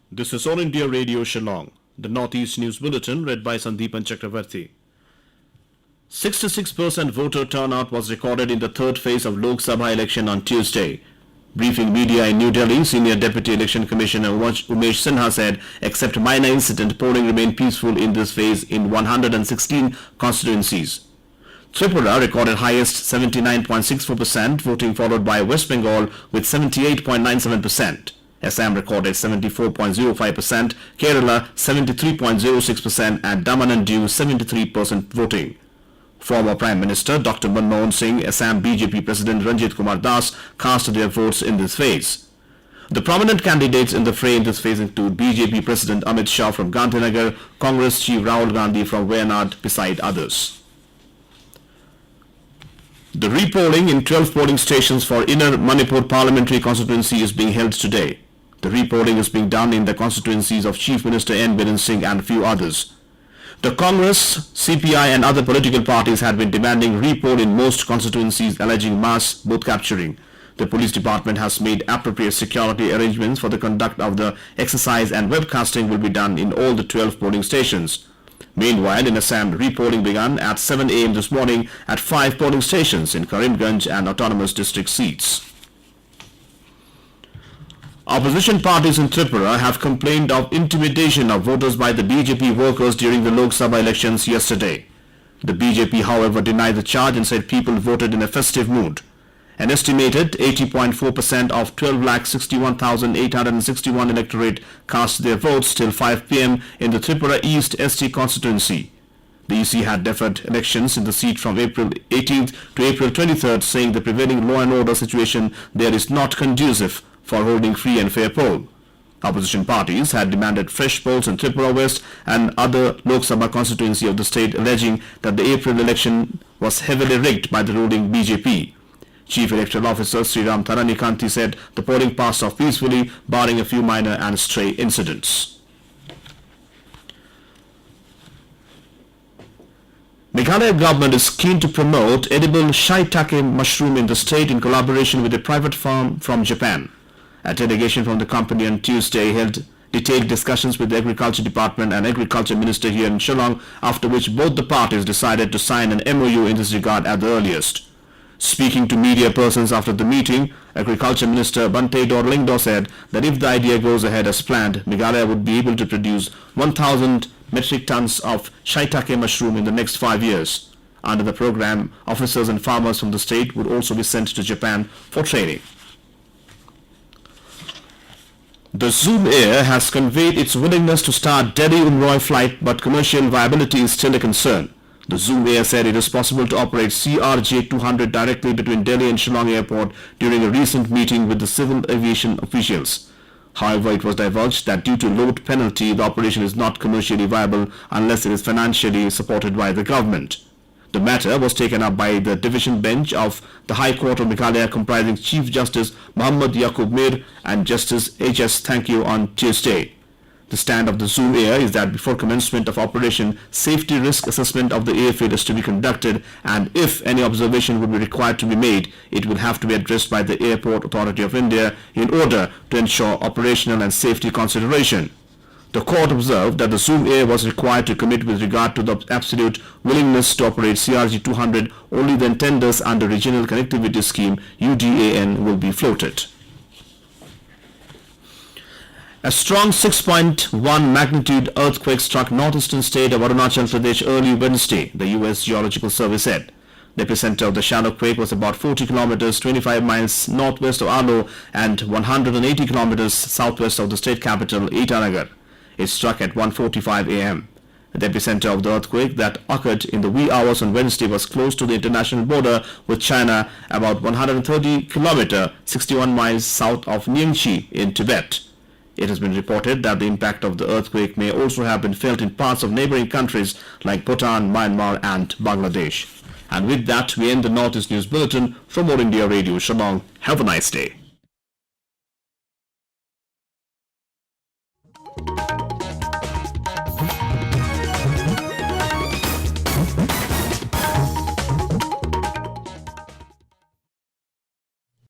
This is All India Radio Shillong, the Northeast News Bulletin read by Sandeepan Chakravarti. 66% voter turnout was recorded in the third phase of Lok Sabha election on Tuesday. Briefing media in New Delhi, Senior Deputy Election Commissioner Umesh Sinha said, except minor incident, polling remained peaceful in this phase in 116 constituencies. Tripura recorded highest 79.64% voting, followed by West Bengal with 78.97%. Assam recorded 74.05%, Kerala 73.06% and Daman and Diu 73% voting. Former Prime Minister Dr. Manmohan Singh, Assam BJP President Ranjit Kumar Das cast their votes in this phase. The prominent candidates in the fray in this phase include BJP President Amit Shah from Gandhinagar, Congress Chief Rahul Gandhi from Wayanad, beside others. The repolling in 12 polling stations for Inner Manipur Parliamentary constituency is being held today. The repolling is being done in the constituencies of Chief Minister N. Biren Singh and a few others. The Congress, CPI and other political parties had been demanding repoll in most constituencies, alleging mass vote capturing. The police department has made appropriate security arrangements for the conduct of the exercise, and webcasting will be done in all the 12 polling stations. Meanwhile, in Assam, repolling began at 7 a.m. this morning at 5 polling stations in Karimganj and autonomous district seats. Opposition parties in Tripura have complained of intimidation of voters by the BJP workers during the Lok Sabha elections yesterday. The BJP, however, denied the charge and said people voted in a festive mood. An estimated 80.4% of 12,61,861 electorate cast their votes till 5 p.m. in the Tripura East ST constituency. The EC had deferred elections in the seat from April 18th to April 23rd, saying the prevailing law and order situation there is not conducive for holding free and fair poll. Opposition parties had demanded fresh polls in Tripura West and other Lok Sabha constituency of the state, alleging that the April election was heavily rigged by the ruling BJP. Chief Electoral Officer Sriram Tharanikanti said the polling passed off peacefully, barring a few minor and stray incidents. Meghalaya Government is keen to promote edible Shiitake mushroom in the state in collaboration with a private firm from Japan. A delegation from the company on Tuesday held detailed discussions with the Agriculture Department and Agriculture Minister here in Shillong, after which both the parties decided to sign an MOU in this regard at the earliest. Speaking to media persons after the meeting, Agriculture Minister Bante Dorlingdo said that if the idea goes ahead as planned, Meghalaya would be able to produce 1,000 metric tons of Shiitake mushroom in the next 5 years. Under the program, officers and farmers from the state would also be sent to Japan for training. The Zoom Air has conveyed its willingness to start Delhi-Umroi flight, but commercial viability is still a concern. The Zoom Air said it is possible to operate CRJ-200 directly between Delhi and Shillong Airport during a recent meeting with the civil aviation officials. However, it was divulged that due to load penalty, the operation is not commercially viable unless it is financially supported by the government. The matter was taken up by the division bench of the High Court of Meghalaya, comprising Chief Justice Muhammad Yaqub Mir and Justice H.S. Thankyu on Tuesday. The stand of the Zoom Air is that before commencement of operation, safety risk assessment of the airfield is to be conducted, and if any observation would be required to be made, it will have to be addressed by the Airport Authority of India in order to ensure operational and safety consideration. The court observed that the Zoom Air was required to commit with regard to the absolute willingness to operate CRJ-200 only then tenders under Regional Connectivity Scheme UDAN will be floated. A strong 6.1 magnitude earthquake struck northeastern state of Arunachal Pradesh early Wednesday, the U.S. Geological Service said. The epicenter of the shallow quake was about 40 kilometers 25 miles northwest of Alo and 180 kilometers southwest of the state capital, Itanagar. It struck at 1:45 a.m. The epicenter of the earthquake that occurred in the wee hours on Wednesday was close to the international border with China, about 130 kilometers 61 miles south of Nyingchi in Tibet. It has been reported that the impact of the earthquake may also have been felt in parts of neighboring countries like Bhutan, Myanmar and Bangladesh. And with that, we end the Northeast News Bulletin from All India Radio Shillong. Have a nice day.